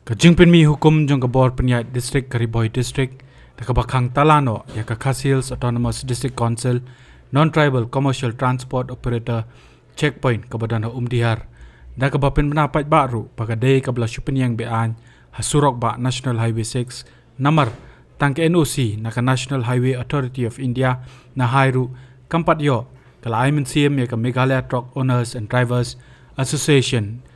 Kajingpin mi hukum jong kabor penyat distrik Kariboy District Bakang Talano ya Khas Hills Autonomous District Council Non-Tribal Commercial Transport Operator Checkpoint Kabadana Umdihar dan kabapin menapat baru pagadai kabla syupin yang bean hasurok ba National Highway 6 nomor tangke NOC naka National Highway Authority of India na hairu kampat yo kala aimen siem ya ka Meghalaya Truck Owners and Drivers Association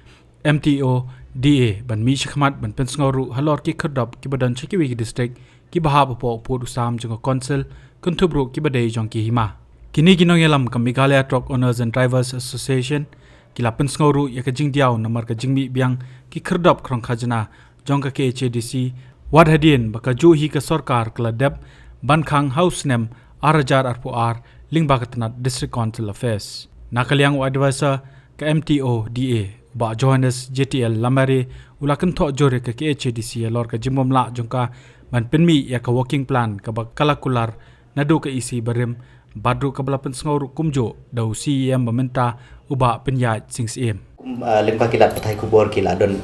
MTO DA ban mi shikmat ban pensngoru halor ki khadap ki badan chikiwi district ki bahab po podu sam jong council kuntubru ki badai jong ki hima kini ginong yalam ka Meghalaya Truck Owners and Drivers Association kila pensngoru ya ka jingdiaw namar ka jingmi biang ki khadap krong khajna jong ka KHADC wadhadien baka juhi ka sarkar kala deb ban khang house nem arajar arpuar lingbakatna district council affairs nakaliang advisor ka MTO DA ba Johannes JTL Lamare ulakan thok jore ka KHADC lor ka jimom la jongka ban penmi ya ka working plan ka ba kalakular nadu ka isi barem badru ka balapan sngoru kumjo dau CM mementa uba penyat sing CM lemba kilat patai kubor kila don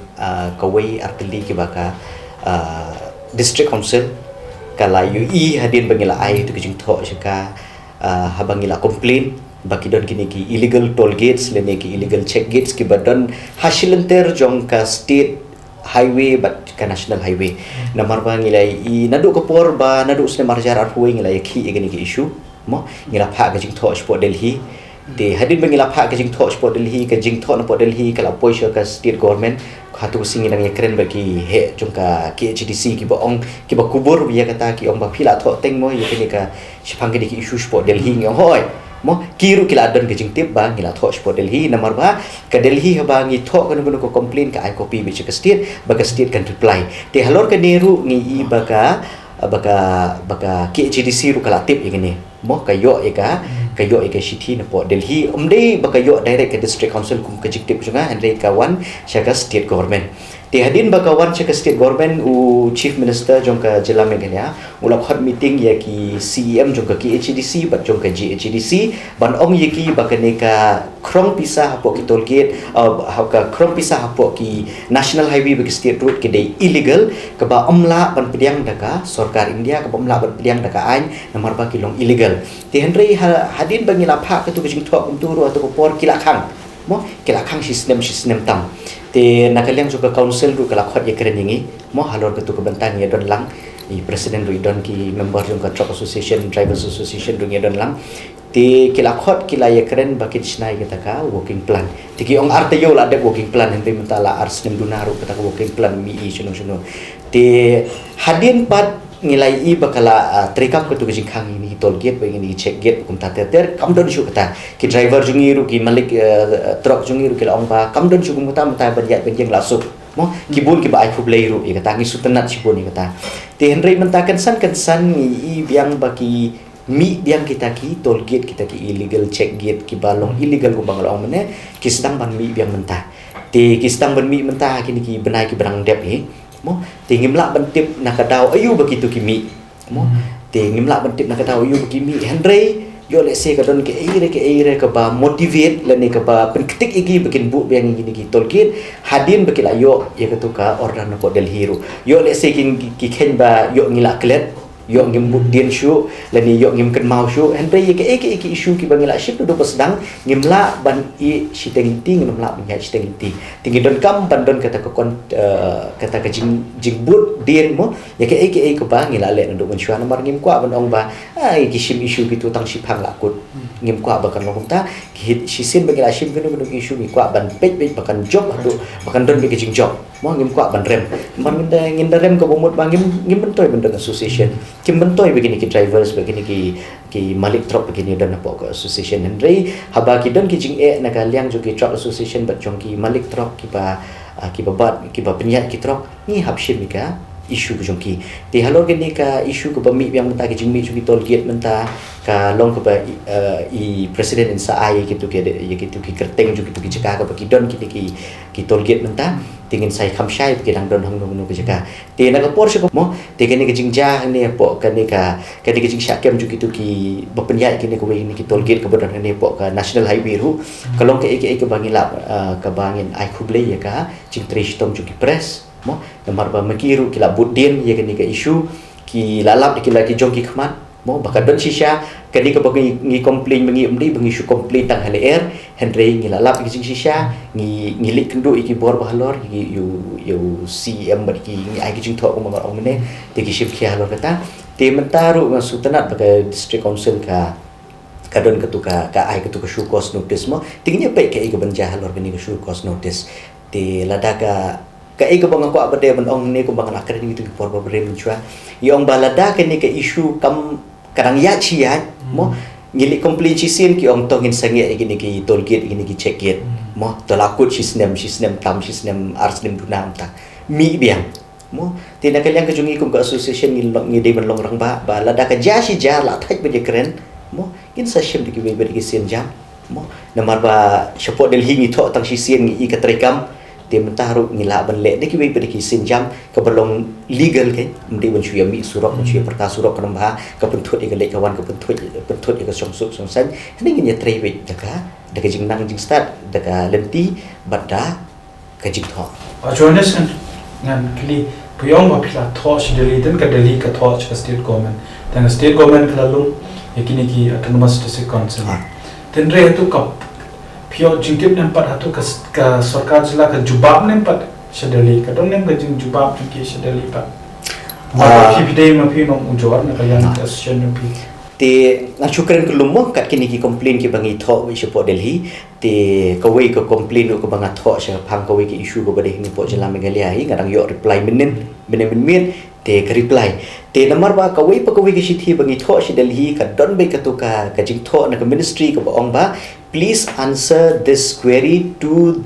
kawai artili ki baka district council kala UI hadin bangila ai tu kijing thok jaka habangila complain baki don kini ki illegal toll gates lene ki illegal check gates ki badon hasilenter jong ka state highway but ka national highway namar ba ngilai I nadu kapor ba nadu sne marjar arhuwe ngilai ki igani ki issue mo ngila pha ka jing tho sport Delhi de hadin ba ngila pha ka jing tho sport Delhi ka jing tho na po Delhi kala poisha ka state government khatu singi nang ekren ba ki he jong ka KHDC ki ba ong ki ba kubur biya kata ki ong ba phila tho teng mo yekini ka sipang ki issue sport Delhi ngong hoi mo kiru kila adon ke jingtip ba ngila tho sport Delhi namar ba ka Delhi ba ngi tho kan ko complain ka ai copy bi ka state ba ka state kan reply te halor ka neru ngi I baka KHDC ru kala tip igini mo kayo ika city na po Delhi umdei baka yo direct ke district council kum ka jingtip junga andre kawan syaka state government te hadin baka wan syaka state government u chief minister jong ka jila Meghalaya ulap hot meeting ya ki CEM jong ka KHDC bat jong ka GHDC ban ong yeki baka neka krong pisah hapo ki toll gate ka krong pisah hapo ki national highway bagi state road ki dei illegal ka ba omla ban pediang daka sarkar India ka ba omla ban pediang daka ain namar ba ki long illegal te henry hadin bangi lapha ka tu kijing thok unturu atau ko por kila khang mo kila khang system tam te nakaliang juga council ru kala khot ye keren ngi mo halor ka tu ka bantang ye don lang I president ru don ki member jong ka truck association drivers association ru ye don lang te kila khot kila ye keren bakit snai kita ka working plan tiki ong arte yo la de working plan hente mentala ars nem dunaru kata working plan mi I suno te hadin pat ngilai I bakala trekap ko tu kijing khang ini toll gate ba ini check gate kum ta ter kam don shu kata ki driver jungi ru ki malik truck jungi ru ki ong ba kam don shu kum ta mata banjat benjeng lasuk mo kibun ki ba ai khublei ru I kata ngi sutenat sipun I kata te henry mentakan san I biang baki mi biang kita ki toll gate kita ki illegal check gate ki balong illegal ko bangalo mene ki sedang ban mi biang mentah te ki sedang ban mi mentah kini ki benai ki berang dep mo tingim la bentip nakadaw ayu begitu kimi mo tingim la bentip nakadaw ayu begimi Henry yo let's say kadon ke aire ke ba motivate lani ke ba penketik igi bikin bu yang gini ki tolkien hadin bekila yo ya ketuka order na po Delhi ru yo let's say ki ken ba yo ngila klet yo ngim budien shu lani yo ngim ken mau shu Henry ke issue ki bangila ship do sedang ngimla ban I shiteng ting ngimla banya shiteng ti tingi don kam ban don kata kon kata ke jing bud dien mo ya ke bangila le ndo ban shua nomor ngim kwa ban ong ba ai ki shim issue ki tu tang shipang la kut ngim kwa bakan ngom ta ki shisin bangila shim genu issue mi kwa ban pej bakan job atu bakan don bi ke jing job mo ngim kwa ban rem ban nginda rem ko bomot bangim ngim bentoy ban association kim bentoy begini ki drivers begini ki malik truck begini dan apa ke association Henry haba ki don ki jing nakaliang jo ki truck association bat jong ki malik truck ki ba penyat ki truck ni habshim ka issue jong ki ti halor gini ka issue ko bami yang menta ki jing mi ki toll gate menta ka long ko ba I president insa ai gitu ki kerteng jo ki jaka ka ki don ki toll gate menta tingin sai khamshai ki dang don hang no ki jaka te na ka por se mo te kini ki jing ja ni po kani ki jing syakem ju gitu ki bepenyat kini ko ni ki toll gate ka bodon ni po ka national highway ru kalong ke bangin ai khuble ya ka jing trish tom ju ki press mo namar ba makiru kila budin ye kini ka isu ki lalap kila ki jong ki khmat mo baka don shisha kadi ka bagi ngi complain mengi umdi bagi isu complain tang halair henry ngi lalap ki jing shisha ngi lik kendu iki bor bahalor ki you CM bagi ngi ai ki jing thok ko ong mene te ki ship ki halor kata te mentaru nga sultanat baka district council ka kadon ketuka ka ai ketuka show cause notice mo tingnya pe ke ke banja halor kini ke show cause notice te ladaka ka ega bang ko abade ban ong ne ko bang akre ni tu por bre menchua yong balada ke ni ke isu kam kadang ya chi ya mo ngili complain chi sin ki ong tongin sange gini ki toll gate gini ki check gate mo tolakut sistem tam sistem arsnem dunam ta mi biang mo tina kalian ke jungi kum ka association ngi de ban long rang ba balada ka ja si ja la thaj be keren mo in sa shem de ki be ki sin jam mo namar ba support del hingi tho tang si sin ngi ka trekam te mentaru ngila ban le de ki be ki sin jam ka balong legal ke mdi ban chuya mi surok chuya perta surok kan ba ka penthut e le kawan ka penthut e ka song suk song san ni ngi tre be daka jing nang jing start daka lenti badda ka jing tho journalist ngan kli puyong ba phila tho shideli den ka delhi ka tho ka state government dan state government klalum yakini ki autonomous district council tenre tu ka pio jingtip nempat hatu ka sarkar jila ka jubab nempat shedeli ka don nem ka jing jubab ki shedeli pa ma pide ma pino ujor na kalian association pi te na chukren ko lumo kat kini ki complain ki bangi tho wi support delhi te ka wei ko complain ko banga tho sha phang ka wei ki issue ko bade ni po jela megalia hi ngadang yo reply minen te ka reply te namar ba ka wei pa ka wei ki sithi bangi tho shi delhi ka don be ka tu ka jing tho na ka ministry ka ong ba please answer this query to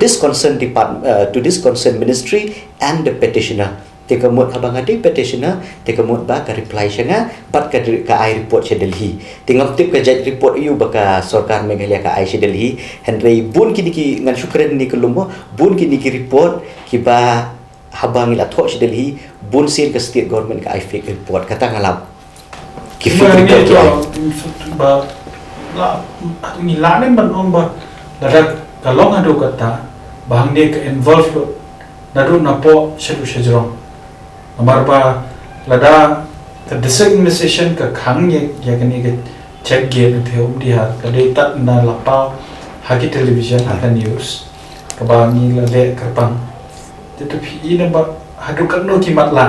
this concerned department to this concerned ministry and the petitioner te kamut abang adi petitioner te kamut ba ka reply shanga bat ka ai report she delhi te ngam tip ka judge report you baka sarkar meghalaya ka ai she delhi henry bun ki ngan shukran ni kelumo bun ki report ki ba habang ila tho she delhi bun sin ka state government ka ai fake report kata ngalap ki fake report ba la ni la nem ban on ba darat kalong adu kata bahang dia ke involve lo nadu napo shedu shejrong amar ba lada the district administration ka khang ye kani ke check gate the di ha ka de tat na lapa haki television ha news ka ba ni la le karpang te tu phi na ba hadu kan no ki matla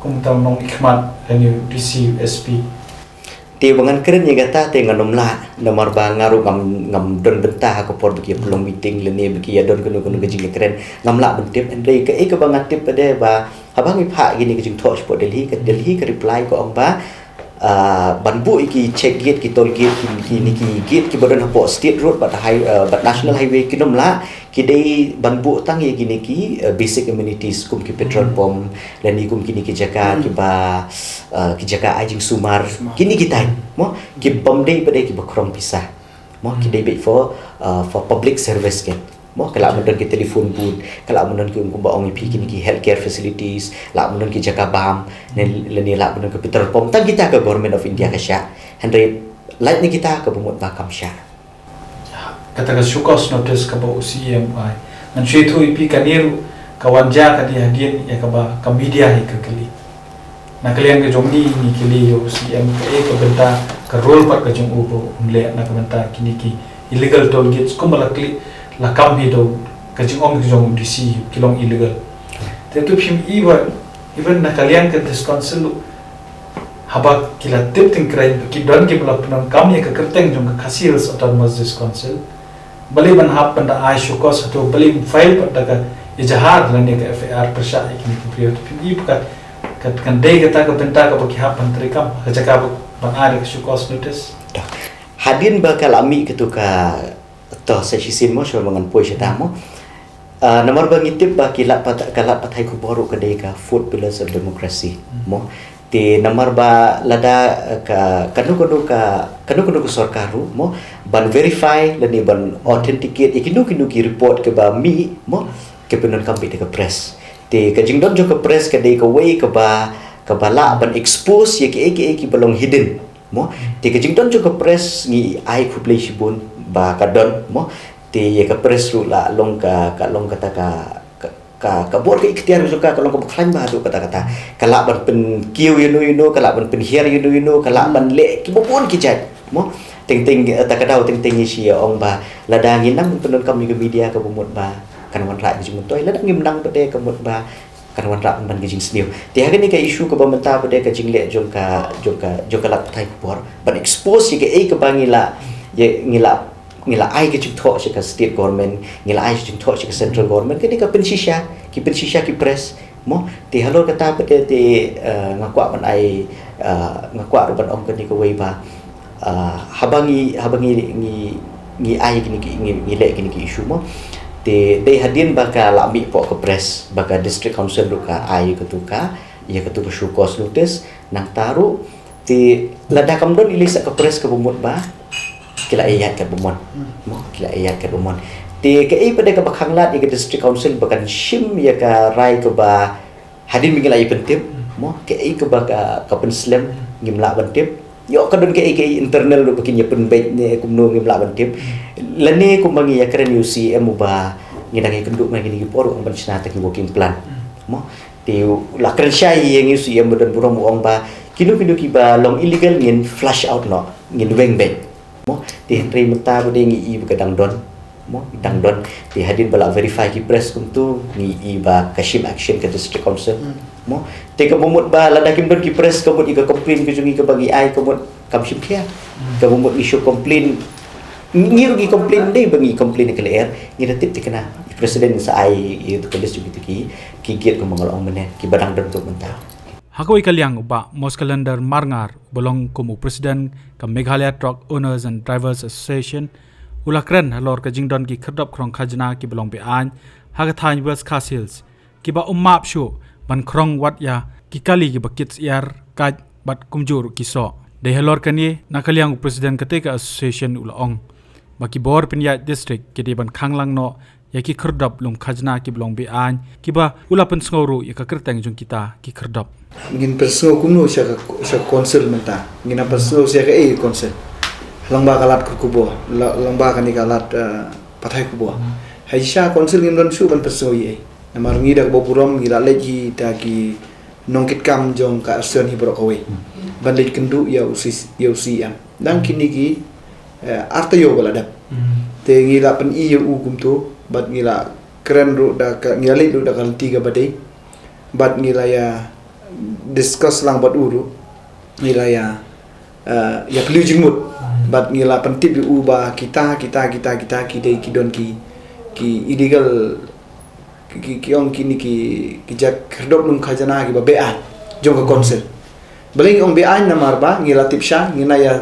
kum taw nong ikmat ni receive sp te bangan keren ye gata te nganom la namar ba ngaru ngam don bentah ko por bagi pelong meeting le ne bagi ya don kuno gejing keren ngam la bentip andre ke ke bangan tip ade ba abang ipha gini gejing tho sport delhi ka reply ko ong ba banbu iki check gate ki toll gate ki gate ki badan hapo state road but national highway ki nom la ki dei banbu tang ye gini ki basic amenities kum ki petrol pump dan ni kum kini ki jaka ki ba ki jaka ajing sumar kini kita mo ki bom dei pada ki bakrong pisah mo ki dei for public service ke mo kala mun ki telefon booth kala mun ki kum ba ong pi kini ki healthcare facilities la mun ki jaka bam ne la mun ki petrol pump tang kita ke government of india ka sha henry light ni kita ke bumut bakam sha kata ka shukos notice ka ba CMI nan chetu ipi kaniru kawanja ka di hadin ya ka ba ka media hi ka kali na kalian ke jomni ni kili yo CM ka benta ka role pat ka jong ubo umle na ka benta kini ki illegal toll gates ko malakli la kam hi do ka jong DC kilong illegal te tu phim even na kalian ka discouncil haba kila tip ting krai ki don ki bla penam kam ye ka kerteng jong ka khasils autonomous discouncil bali ban hap panda ai shukos to bali file pada ka ijahar lane ka FAR persha ikni ku priyo to phim kan dei ka ta ka benta ka baki hap pantri kam ka jaka ban ai ka shukos notice hadin bakal ami ketuka to sechisin mo so mangan poi setamo nomor bangitip ba kilat patai ku boru kedai ka food pillars of democracy mo te nomor ba lada ka kanu ku sarkaru mo ban verify lani ban authenticate ikinu ki report ke ba mi mo ke penon kampi ke press te ka jingdon jo ke press kedai ka way ke ba la ban expose ye ki balong hidden mo te ka jingdon jo ke press ngi ai ku play shibun ba kadon mo te ye ka press ru la long ka long kata ka ka bor ke ikhtiar juga kalau ka baklan ba tu kata-kata kalak ban pen kiu kalak ban pen hiar kalak ban le ki bopon ki jat mo ting takadau ting isi ong ba ladangin nam penun kami ke media ke bumut ba kan wan ra jing toy ladangin menang pede ke mut ba kan wan ra ban gijing sniu ti hari ni ka isu ke bamenta pede ke jing le jong ka lak thai bor ban expose ke ke bangila ye ngila ai ke jing tho ke state government ngila ai jing tho ke central government ke ni ka pensisha ki press mo ti halo kata pede ti ngakwa ban ai ngakwa ban ong ke ni ke wei ba habangi ngi ai ngi le ki isu mo te hadin baka lami po ke press baka district council luka ai ketuka ya ketuka syukos lutis nang taru ti lada kamdon ilisa ke press ke bumut ba kila ayat ke bumon mo kila ayat ke bumon ti ke ai pada ke bakhang lat ke district council bakan shim ya ka rai ke ba hadin mingil ai pentip mo ke ai ke baka ka penslam ngimla pentip yo kadon ke internal do bikin pen baik ne kumno ngim la bantip lane kumangi ya keren UCM ba ngidang kenduk mai gini por ang bansna ta ki working plan mo ti la keren syai yang UCM dan buram ong ba kinu ki ba long illegal ngin flush out no ngin weng baik mo ti henry mata bo ngi i kadang don mo dang don ti hadin bala verify ki press kumtu ngi i ba kashim action ke district council mo te ka bumut ba lada kim don ki press ka bud i ka complain ke jungi ka bagi ai ka bud kam sim kia ka bumut issue complain ngiru ki complain dei bangi complain ke ler ngira tip ti kana presiden sa ai itu ke district ki get ko mangol ong mene ki badang don tu mentah Hakoi kaliang uba mos calendar marngar bolong kumu presiden ka Meghalaya Truck Owners and Drivers Association ulakren halor ka jingdon ki khadop krong khajna ki bolong be an hagathain west castles ki ba ummap shu ban krong wat ya ki kali ki bakits yar kaj bat kumjur ki so de halor kani nakaliang presiden kateka association ulong baki bor pinya district ki de ban khanglang no ya ki khardop lum khajna ki bolong be an ki ba ulapan sngoro ya ka kerteng jung kita ki khardop ngin personal kumno sa council menta ngina personal sa ka council lamba kalat kubo lamba kani kalat pathai kubo haisha council ngin don su ban personal ye namar ngi dak bopurom ngi la leji ta ki nongkit kam jong ka asen hi brok away ban lej kendu ya UCM dan kini ki arta yo balada te ngi la pen i u kumtu bat ngi la keren ru da ka ngi la ru da kal tiga badai bat ngi la ya discuss lang bat uru nila ya perlu jengmut bat nila pentip di ubah kita kidai kidon ki illegal ki ong kini ki jak herdop lum khajana ki ba bean jong ka council baling ong bean namar ba ngila tipsha ngina ya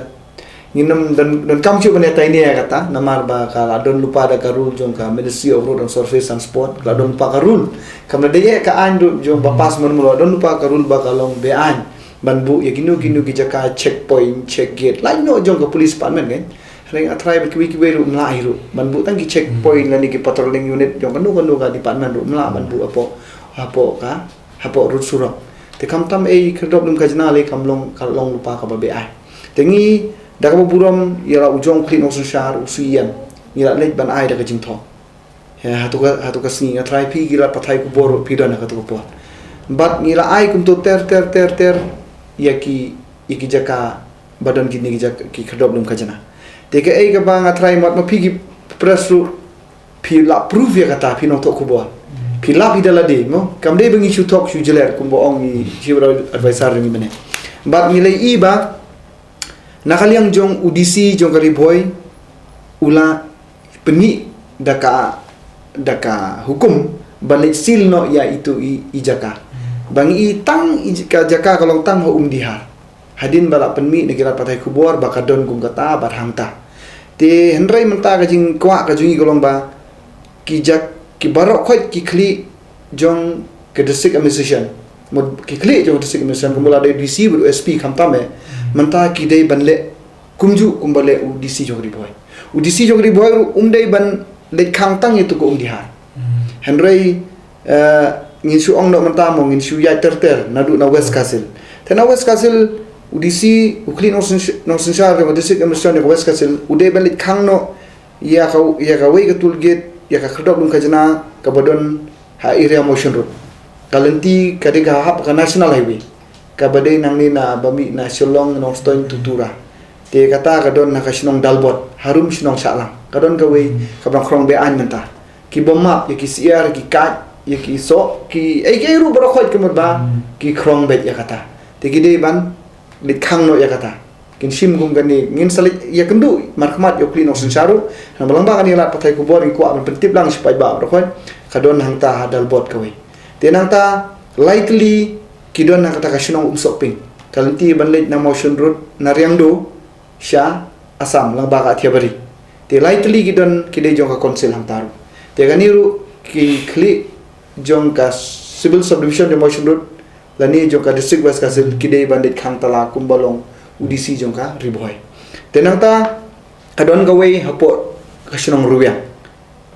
nginam dan kamchu bane taini ya kata namar ba kala don lupa da karul jong ka Ministry of Road and Surface and Sport kala don lupa karul kamna de ka andu jong bapas mon mulo don lupa karul ba kalong bean banbu ya kinu ki jaka checkpoint check gate lain no jong ka police department kan reng atrai ba ki beru mlai ru banbu tang ki checkpoint lani ki patrolling unit jong kanu ka department ru mla banbu apo rut surok te kam tam kerdop dum kajna le kamlong kalong lupa ka ba bean tengi dak buram yara ujong clean osun shar usian ngira lej ban ai dak jingtho ya hatu ka sni try pi gira pathai ku bor pidana ka to po bat ngira ai kum to ter ya ki jaka badan ki ni jaka ki khodop dum kajana te ke ai ka bang try mat ma pi ki presru pi la proof ya kata pi no to ku bor pi la pi dala de mo kam de bengi chu tok chu jeler kum bo ong ni jiwra advisor ni bene bat nilai i ba nakaliang jong udisi jong kariboy ula peni daka hukum balik sil no ya itu ijaka bang i tang ijaka jaka kalau tang ho dihar hadin bala penmi negara patai kubor bakadon kum kata barhangta te henrai menta ka jing kwa ka jungi golong ba ki barok khoi ki kli jong ke district administration mod ki kli jong district administration kumula de DC bu SP khampame menta ki dei banle kumju kumbale UDC jogri boy dei ban le khangtang itu ko dihar henry ngin su ong no menta mo ngin su ya ter nadu na west castle tena west castle UDC uklin no sensar ke district administration ke west castle udei ban le khang no ya ka we ke tool gate ya ka khodop dum kajana ka bodon area motion road kalenti kadega hap ka national highway ka badai nang ni na bami na Shillong nong stoin tutura te kata kadon na kasinong dalbot harum sinong salang kadon gawe kabang krong be an menta ki bomap ya ki siar ki kat ya ki so ki ai ru bro khoi kemut ba ki krong be ya kata te ki dei ban lit khang no ya kata kin sim gum gani ngin salit ya kendu markmat yo klino sensaru na balang ba kani lat patai kubor ki kwa pentip lang sipai ba bro khoi kadon hangta hadal bot kawe tenang ta likely kidon na kata kasinong umsoping kalenti banlet na motion road na riangdo sya asam lang ba ka thiabari te likely kidon kide jong ka council hangtaru te ganiru ki kli jong ka civil subdivision de motion road lani jong ka district west kasil kide bandit khang tala kumbalong UDC jong ka riboy tenang ta kadon gawe hapo kasinong ruya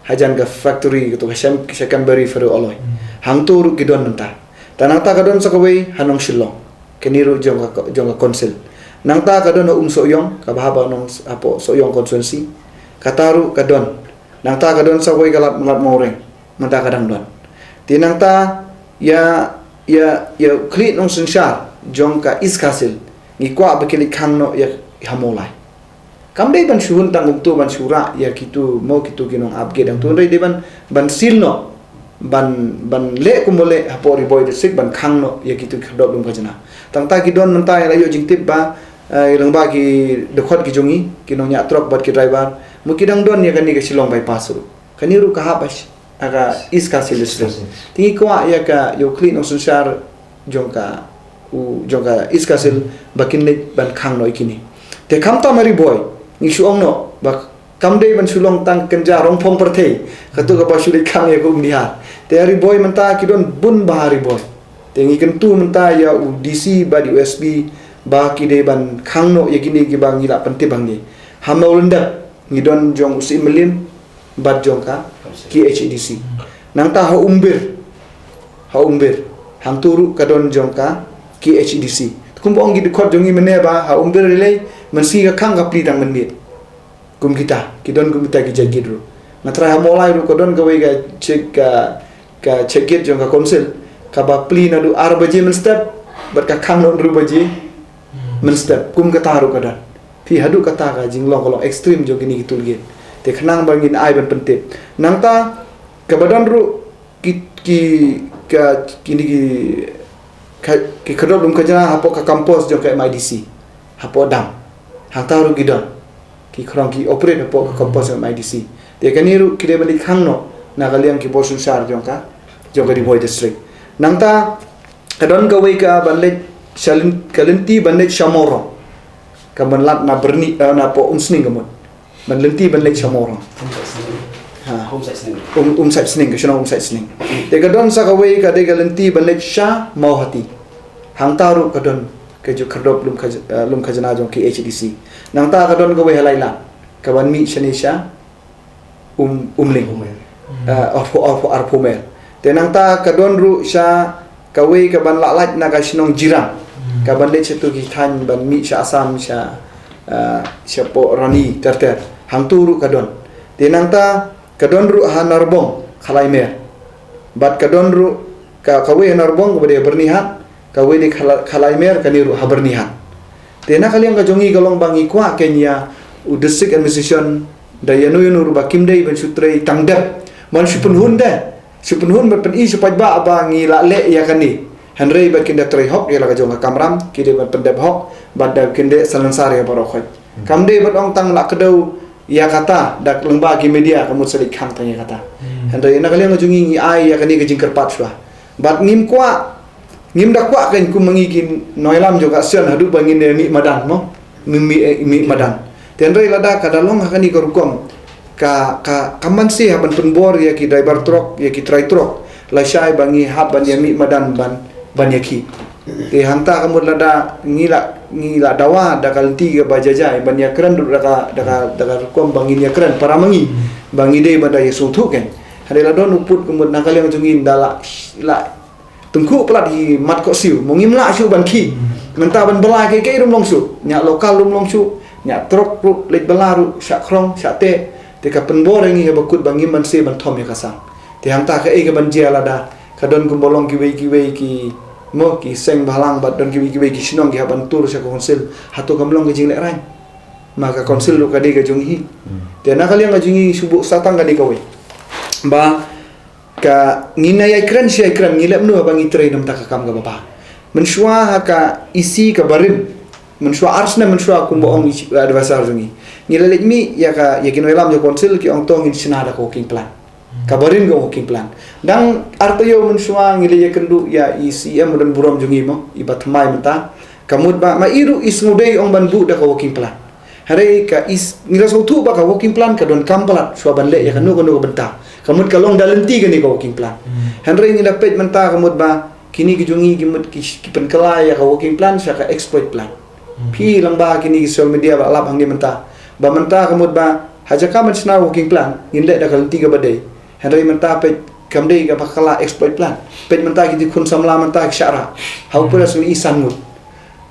hajan ka factory to kasam secondary feru aloy hangtur kidon nanta tanang ta kadon sa gawe hanong Shillong keniru jong ka council nang ta kadon no soyong ka bahaba nong apo soyong constituency kataru kadon nang ta kadon sa gawe galat malat moreng manta kadang don tinang ta ya klit nong sensyar jong ka iskasil ngikwa bakili khang no ya hamolai kamdei ban shuhun tangum tu ban shura ya kitu mau kitu kinong upgrade ang tu rei de ban silno ban le kumole hapori boy district ban khang no ya kitu khodop dum kajana tangta kidon menta ya layo jingtip ba irang ba ki dekhot ki jongi kinong nya truck bat ki driver mukidang don ya kani ka Shillong bypass ru kani ru ka habas aga iska district tingi kwa ya ka yo clean no sunshar jongka iskasil bakin le ban khang no ikini te khamta mari boy ni suong no bak kamdei ban sulong tang kenja rong pom perthei khatu ka basuli khang ya kum dia te ari boy menta kidon bun bahari boy te ngi kentu menta ya UDC ba di USB ba kide ban khang no yakini ki bang ila pante bangi hamau lendak ngidon jong usi melim bat jong ka ki HDC nang ta ha umbir hang turu kadon jong ka ki HDC kumbong gi dekhot jongi mene ba ha umbir relay mensi ka khang ka pli tang menmit kum kita kidon kum kita ki jagid ru ngatra ha molai ru kodon gawe ga check gate jong ka council ka ba pli na du ar baje men step bat ka khang non ru baje men step kum ka taru kadan fi hadu kata ka jinglong kolong extreme jo gini gitul ge te khnang bangin ai ban pentip nang ta ka badan ru ki kedok dum kajana hapo ka kampus jong ka MIDC hapo dam hang taru gidon ki krong ki operate hapo ka kampus MIDC te kaniru kide balik khang no na kaliang ki bosun sar jong ka Riboy district nang ta kadon ka wei ka banlet shalin kalenti banlet Chamorro ka banlat na berni na po umsning gamon banlenti banlet Chamorro umsat sning ka shona umsat sning te kadon sa ka wei ka de kalenti banlet Sha mau hati hang taru kadon ke ju khadop lum khajana jong ki HDC nang ta kadon ka wei halaila ka ban mi shanisha umling arpomel te nang ta kadon ru sha ka wei ka ban lalat na ka sinong jirang ka ban le chetu ki than ban mi sha asam sha po rani terter hang turu kadon te nang ta kadon ru hanarbong khalaimer bat kadon ru ka wei hanarbong ka bade bernihat ka wei khalaimer kaniru habernihat te na kaliang ka jongi galong bangi kwa Kenya district administration dayanu yunu ba kimdei ban sutrei tangdap man supunhun bat pen i supai ba abangi la le ya kani hanrei ba kinda trei hok ya la ka jonga kamram kide ban pendap hok bad kinde salansar ya barokhoi kamdei bat ong tang la kedau ya kata dak lengba ki media kamu selik khang tanya kata hanrei na kaliang jongi ngi ai ya kani ke jingker pat swa bat ngim dak kwa kan ku mangigin noilam juga sian hadu bangin mi madan mo mi madan tenrei lada kadalong hakani korukom ka kaman si haban penbor ya ki driver truck ya ki trai truck la syai bangi hab ban yami madan ban yaki te hanta kamud lada ngila dawa dakal tiga bajajai ban ya keren daka rukom bangin ya keren para mangi bangi de badai sutu ken hadela don uput kumud nakal yang jungin dala la tungku pelat hi mat ko siu mongimla siu ban ki menta ban bela ke rum long su nya lokal rum long su nya truk lek belaru syak krong syak te ka penbor ngi bakut bangi man se ban thom ya kasang te hang ta ka ke banjia lada kadon kumbolong ki mo ki seng balang bat don ki ki sinong ki haban tur sa konsil hatu kamlong ke jinglek rai maka konsil lu kadi ka junghi te na kali nga jungi subu satang kadi ka we ba ka ngina ya kran ngilap nu abang itre nam ta ka kam ga bapa menshua ka isi ka barim menshua arsna menshua kumboong adversar jungi ngilalek mi ya ka yakin welam jo konsil ki ong tong in sinada ko king plan kabarin ko working plan dang artayo menshua ngile ya kendu ya isi ya mudan buram jungi mo ibat mai menta kamut ba mairu is ngudei ong banbu da ka working plan hare ka is ngila sautu ba ka working plan ka don kampalat swa banle ya kanu benta kamut kalong dalenti gani ka working plan hare ngila pet menta kamut ba kini ki jungi kimut ki penkala ya ka working plan sa ka exploit plan pi lang ba kini social media ba lap hang ni menta ba menta kamut ba haja kamat sna working plan ngile da kalenti ka badai Henry menta pet kamdei ka pakala exploit plan pet menta kiti kun samla menta ki syara hau pula suli isan mut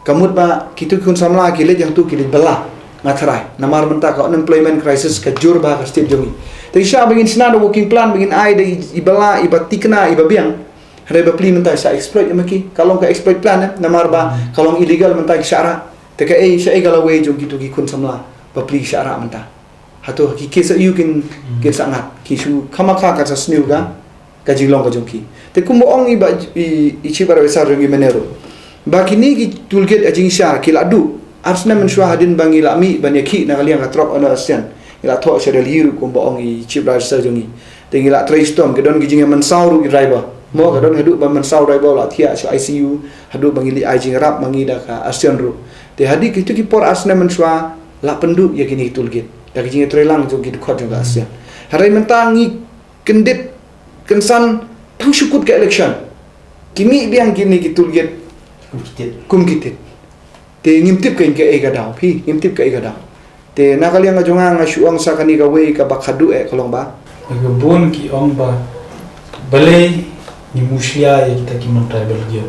kamut ba kitu kun samla ki le yang tu ki bela ngatrai namar menta ka unemployment crisis ka jur ba ka state jongi tapi sya begin sina do working plan begin ai de ibala ibatikna ibabiang Henry ba pli menta sa exploit maki kalong ka exploit plan namar ba kalong illegal menta ki syara te ka sya galawe jong kitu ki kun samla ba pli syara menta hatu ki kesa you kin sangat kisu kamaka ka sa sniu ga jinglong ka jongki te kumoong ichi bara besar jongi menero bakini ki tulget ajing sha kiladu arsna menshwa hadin bangi lami banyaki na kaliang ka trop ana asian ila tho sha del hiru kumoong ichi bara besar jongi te ngila traistom ke don gijing mensauru driver mo ka don hadu ba mensau driver la thia so ICU hadu bangi li ajing rap mangi da ka asian ru te hadi kitu ki por arsna menshwa la pendu ya kini tulget da kijing trelang jo gid khot juga asia harai mentangi kendit kensan tang syukut ke election kimi biang kini kitul get kumkitit te ngimtip ke gadau pi ngimtip ke gadau te nakali nga jonga nga syuang sa kani ka we ka bakhadu kolong ba bon ki ong ba balay ni musia ya kita ki mon tribal gyo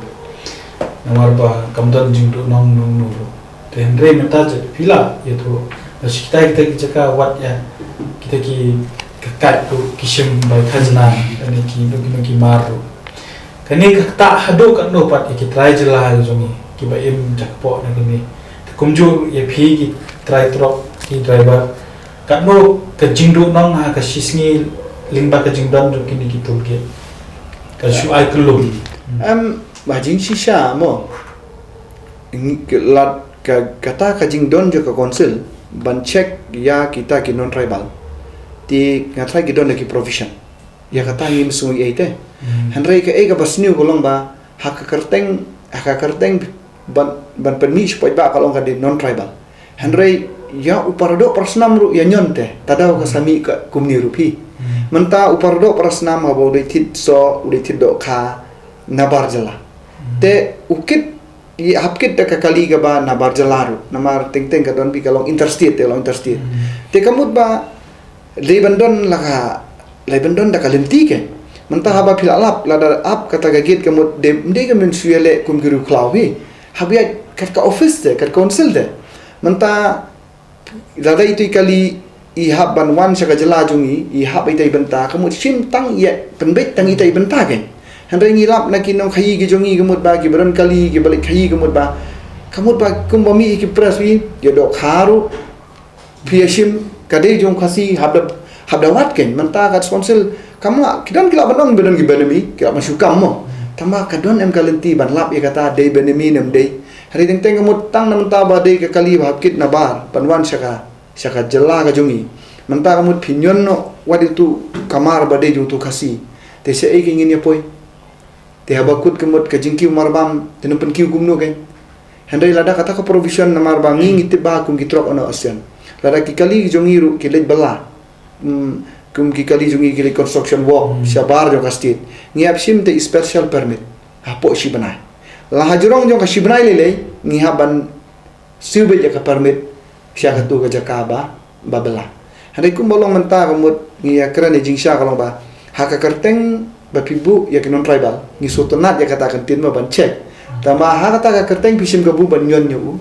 namar ba kamdan jingdo nong te andre meta je pila ya to kita jaka wat ya kita ki kakat tu kishim bai khazna ani ki maru kani kakta hado kan no pat ki try jela jongi ki ba em jakpo na kini kumju ye phi ki try trop ki driver kan no ka jingdu nong ha ka sisngi lingba ka jingdan jo kini ki tulke ka shu ai kulum ba jing shisha mo lat ka kata ka jingdon jo ka konsil ban check ya kita ki non tribal ti ngatrai ki don ki provision ya kata ngi mesung ite hanrei ka ega basniu golong ba hakakarteng ban permis poi ba kalong ka di non tribal hanrei ya upardo persnam ru ya nyonte tadau ka sami ka kumni rupi menta upardo persnam ha bo de tit so de tit do kha nabar jala te ukit i hapkit da kali ga ba na barjalaru namar teng ka don bi kalong interstate te kamut ba lebandon da kalenti ke mentah haba pil alap lada ap kata gagit kamut de ka men suele kum giru klawi habia kat ka office de kat council de mentah lada itu kali i hab ban wan saka jela jungi i hab itai benta kamut sim tang ye penbet tang itai benta ke handai ngilap na kinong khayi gi jongi gemut ba gi beron kali gi balik khayi gemut ba kumbami ki preswi ya do kharu piashim kadai jong khasi habdawat ken menta kat sponsor kamla kidan kila banong benon gi benemi kila masukam mo tama kadon em kalenti ban lap ya kata dei benemi nem dei hari teng gemut tang na menta ba dei ka kali ba kit na bar panwan saka jela ka jongi menta gemut pinyon no wadi tu kamar ba dei jong tu khasi te se ai ingin ya poi te habakut kemut ke jingki marbam tenumpen kiu gumno ke handai lada kata ka provision na marbam ngi tiba kum gitrok ono asian lada ki kali jongiru ki lej bala kum ki kali jongi ki construction work syabar jo kastit ngi apsim te special permit hapo si banai la hajrong jo ka si banai lele ngi haban siube ja ka permit sya ka tu ka jakaba babela handai kum bolong menta kemut ngi akran jing sya kalong ba hakakarteng bapibu ya non tribal ni sotonat ya katakan tin ban check tama ha kata ka kerteng pisim ka bu ban nyon nyu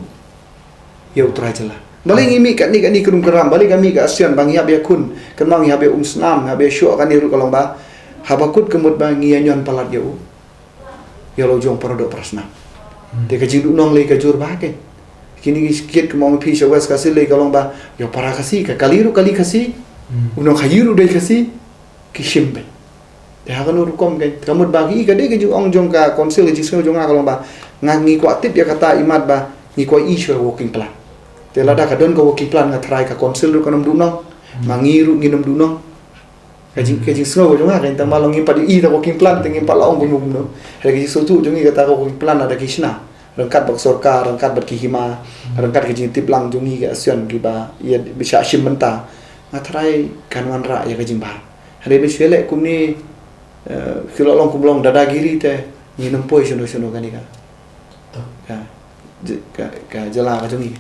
ya utra jela bali ngimi kat ni kerum keram bali kami ka asian bang ya be kun kan mang ya be snam ya be syo kan ni ru kalong ba habakut kemut ba ngianyon palat yau ya lo jong parodok prasna te ka jing nong le ka jur ba ke kini kiet ke mau pi shawas kasih le kalong ba ya para kasih ka kaliru kali kasih unong khayiru dai kasih kishimbe te ha kanu rukom ke kamut bagi ka de ke jong jong ka konsil ke jing jong kalong ba ngangi kwa tip ya kata imat ba ngi kwa issue working plan te lada ka don ka working plan ngatrai ka konsil ru kanam dunong mangiru nginum dunong kajing semua jong kan tang malong impat i ta working plan teng impat laong gunung no hari so tu jong kata ka working plan ada kisna rangkat bak sorkar rangkat bak hima rangkat kajing tip lang jong ga asion giba ia bisa shim menta ngatrai kanwan ra ya kajing ba hari be shele kumni kilo long kumlong dadagiri te nginum poi sono kan ka ka jela ka jong